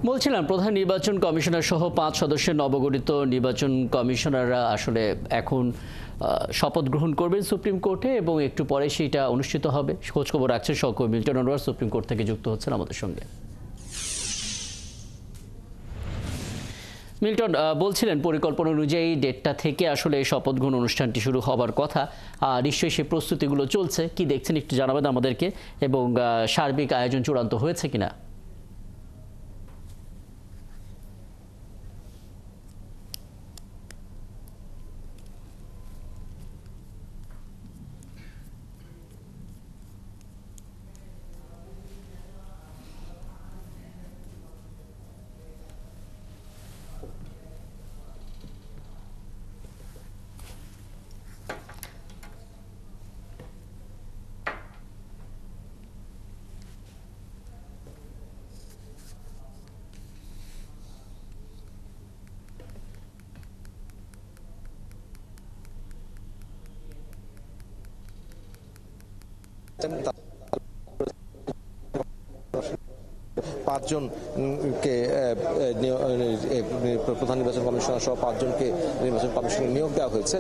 বলছিলাম প্রধান নির্বাচন কমিশনার সহ ৫ সদস্যের নবগঠিত নির্বাচন কমিশনাররা আসলে এখন শপথ গ্রহণ করবেন সুপ্রিম কোর্টে এবং একটু পরে সেটা অনুষ্ঠিত হবে। খোঁজখবর রাখছেন সহকর্মী মিল্টন আনোয়ার, সুপ্রিম কোর্ট থেকে যুক্ত হচ্ছেন আমাদের সঙ্গে। মিল্টন, বলছিলেন পরিকল্পনা অনুযায়ী ডেটটা থেকে আসলে শপথ গ্রহণ অনুষ্ঠানটি শুরু হবার কথা। নিশ্চয়ই সেই প্রস্তুতিগুলো চলছে, কি দেখছেন একটু জানাবেন আমাদেরকে, এবং সার্বিক আয়োজন চূড়ান্ত হয়েছে কিনা? পাঁচজনকে প্রধান নির্বাচন কমিশনার সহ ৫ জনকে নির্বাচন কমিশনে নিয়োগ দেওয়া হয়েছে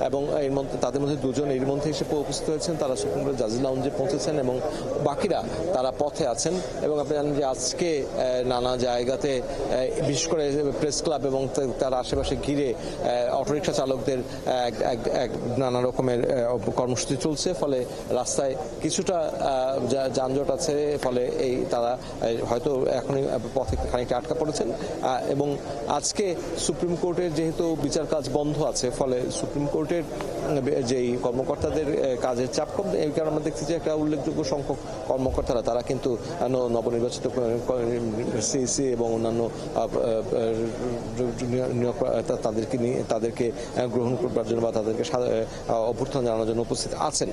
এবং এর মধ্যে তাদের মধ্যে ২ জন এর মধ্যে এসে উপস্থিত হয়েছেন। তারা সুপ্রিম কোর্টের জাজ লাউঞ্জে পৌঁছেছেন এবং বাকিরা তারা পথে আছেন। এবং আপনি জানেন যে আজকে নানা জায়গাতে বিশেষ করে প্রেস ক্লাব এবং তার আশেপাশে ঘিরে অটোরিকশা চালকদের নানা রকমের কর্মসূচি চলছে, ফলে রাস্তায় কিছুটা যানজট আছে। ফলে তারা হয়তো এখনই পথে খানিকটা আটকা পড়েছেন। এবং আজকে সুপ্রিম কোর্টের যেহেতু বিচার কাজ বন্ধ আছে, ফলে সুপ্রিম কোর্টের যেই কর্মকর্তাদের কাজের চাপ কম, এই কারণে আমরা দেখছি যে একটা উল্লেখযোগ্য সংখ্যক কর্মকর্তারা তারা কিন্তু নবনির্বাচিত সিইসি এবং অন্যান্য তাদেরকে গ্রহণ করবার জন্য বা তাদেরকে অভ্যর্থনা জানানোর জন্য উপস্থিত আছেন।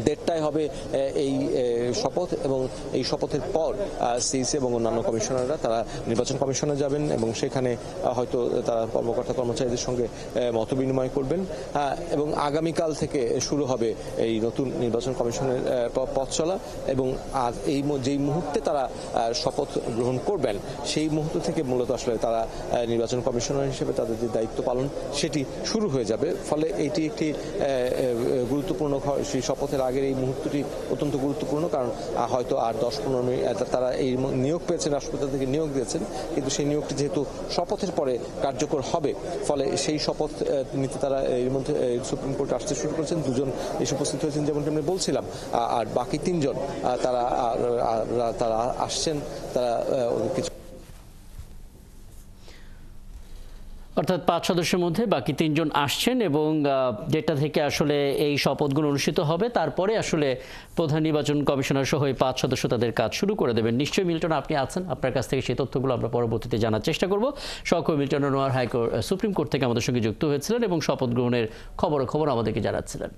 দেড়টায় হবে এই শপথ এবং এই শপথের পর সিইসি এবং অন্যান্য কমিশনাররা তারা নির্বাচন কমিশনে যাবেন এবং সেখানে হয়তো তারা কর্মকর্তা কর্মচারীদের সঙ্গে মত বিনিময় করবেন এবং আগামীকাল থেকে শুরু হবে এই নতুন নির্বাচন কমিশনের পথ চলা। এবং যেই মুহূর্তে তারা শপথ গ্রহণ করবেন সেই মুহূর্ত থেকে মূলত আসলে তারা নির্বাচন কমিশনার হিসেবে তাদের যে দায়িত্ব পালন সেটি শুরু হয়ে যাবে। ফলে এটি একটি গুরুত্বপূর্ণ, সেই শপথের আগের এই মুহূর্তটি অত্যন্ত গুরুত্বপূর্ণ, কারণ হয়তো আর ১০-১৫ মিনিট তারা এই নিয়োগ পেয়েছেন, রাষ্ট্রপতি থেকে নিয়োগ দিয়েছেন, কিন্তু সেই নিয়োগটি যেহেতু শপথের পরে কার্যকর হবে, ফলে সেই শপথ নিতে তারা এর মধ্যে সুপ্রিম কোর্টে আসতে শুরু করেছেন। ২ জন এসে উপস্থিত হয়েছেন যেমনটি আমি বলছিলাম, আর বাকি ৩ জন তারা আসছেন। তারা কিছু অর্থাৎ ৫ সদস্যের মধ্যে বাকি ৩ জন আসছেন এবং যেটা থেকে আসলে এই শপথগুলো অনুষ্ঠিত হবে। তারপরে আসলে প্রধান নির্বাচন কমিশনার সহ এই ৫ সদস্য তাদের কাজ শুরু করে দেবেন। নিশ্চয়ই মিল্টন আপনি আছেন, আপনার কাছ থেকে সেই তথ্যগুলো আমরা পরবর্তীতে জানার চেষ্টা করব। সহকর্মী মিল্টন আনোয়ার সুপ্রিম কোর্ট থেকে আমাদের সঙ্গে যুক্ত হয়েছিলেন এবং শপথ গ্রহণের খবর আমাদেরকে জানাচ্ছিলেন।